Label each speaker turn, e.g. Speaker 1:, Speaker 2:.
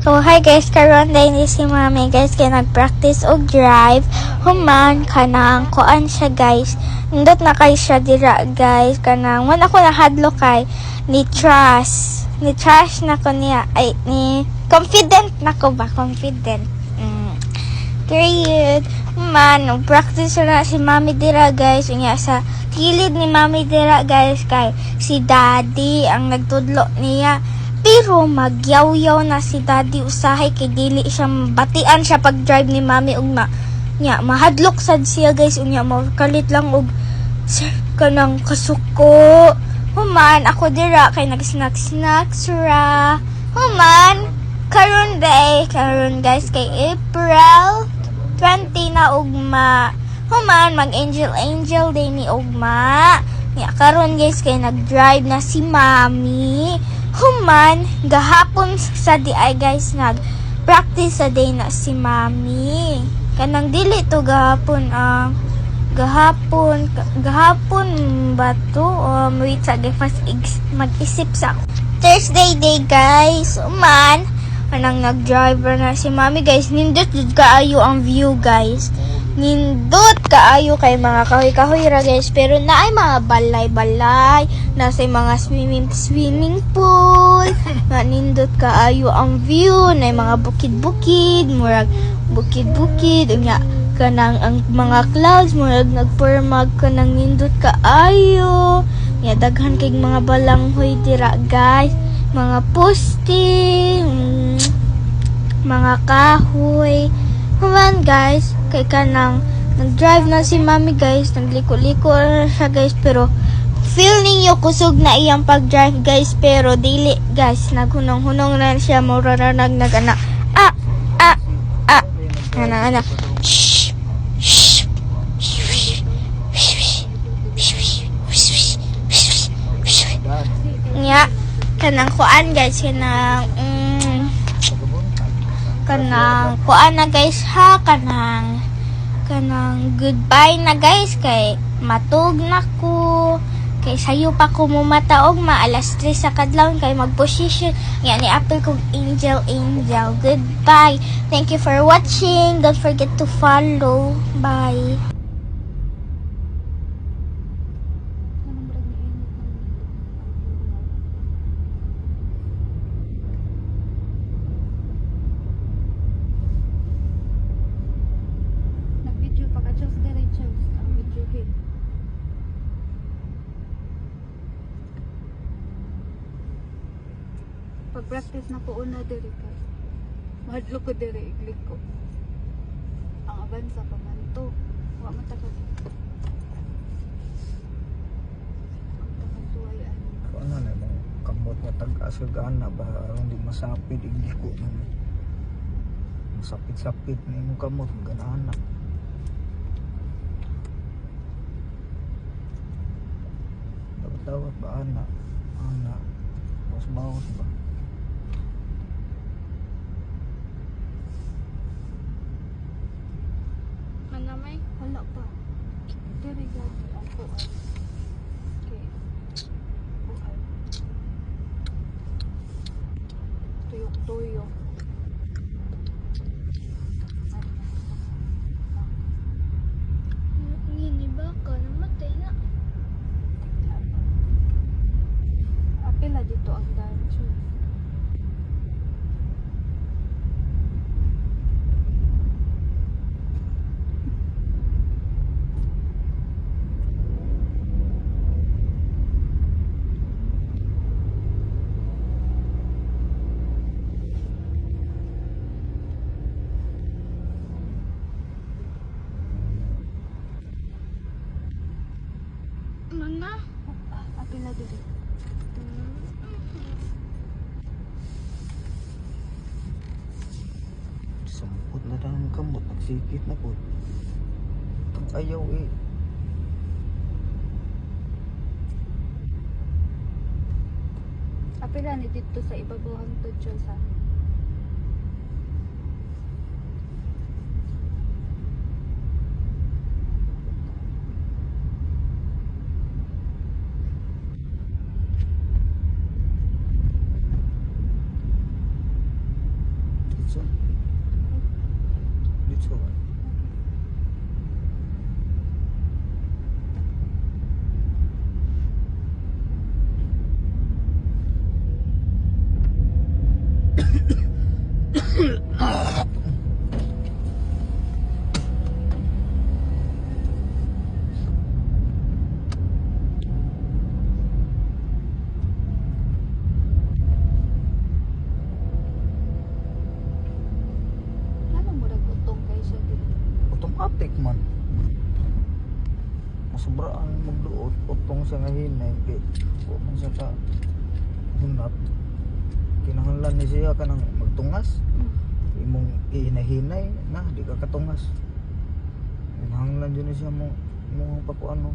Speaker 1: So, hi guys, karon din ni si mami guys kay nag-practice og drive. Human kanang kuan siya guys. Nindot na kay siya dira guys kanang man ako nahadlo kay ni Trash. Ni Trash na ko niya ay ni confident na ko ba confident. Period. Man, practice na si mami dira guys. Unya sa kilid ni mami dira guys kay si daddy ang nagtudlo niya. Pero magyaw-yaw na si daddy usahay kay dili siya batian siya pag drive ni mami ugma. Nya mahadlok sad siya guys unya kalit lang og kanang kasuko. Human ako dira kay nag-snack ra. Human karon guys kay April 20 na ugma. Human mag-angel day ni ugma. Nya karon guys kay nag-drive na si mami. Human, gahapon sa di ay guys nag-practice sa day na si mami. Kanang dili to gahapon gahapon ba to? Wait sa mag-isip sa Thursday day guys. Human, kanang nag-driver na si mami guys. Nindot jud kaayo ang view guys. Nindot kaayo kay mga kahoy-kahoy ra guys, pero naay mga balay-balay, nasa mga swimming pool. Na nindot kaayo ang view, naay mga bukid-bukid, murag bukid-bukid, unya kanang ang mga clouds murag nagpermag kanang nindot kaayo. Nya daghan kay mga balanghoy dira guys, mga poste, mga kahoy. Human guys, kay kanang nag-drive na si mami guys, nagliko-liko na siya guys, pero feel ninyo kusog na iyang pag-drive guys, pero dili guys, naghunong-hunong na siya, murararag nagana ana nya kanang kuan guys, kanang kuan na guys ha, kanang goodbye na guys kay matug na ko kay sayo pa ko mumataog alas 3 sa kadlawon kay mag-position nga ni apple kong angel. Goodbye, thank you for watching, don't forget to follow, bye.
Speaker 2: Pag-practice na ko una diri ka. Mahadlo ko diri iglik ko. Ang abansa pa man to. Wa man ta ka. Ang takatuayan.
Speaker 3: Ano na mga kamot na tag-asugaan na ba aron di masapid iglik ko man. Masapid-sapid na yung kamot ganahan na. Tawat ba anak? Bawas ba?
Speaker 2: Manamay? Wala pa. Diri gati ang kuan. Okay. Kuan. Tuyok-tuyok.
Speaker 1: Ngini ba ka namatay na?
Speaker 2: Apila dito ang dancho.
Speaker 1: Mana?
Speaker 2: Apila dito.
Speaker 3: Sampot na lang ang kamot, nagsikit na po. Ayaw
Speaker 2: Apila ni dito sa ibabaw hangtod siya sa
Speaker 3: Dito. Dito ba?
Speaker 2: Ano mo nagutong kay siya dito?
Speaker 3: Automatic man. Masobraan magduot. Utong sa nga hinay. Kaya huwag man siya ka hunap. Kinahanglan ni siya ka ng magtungas. Imong ihinay-hinay na, di ka katungas. Kinahanglan dyan siya mo pakuano.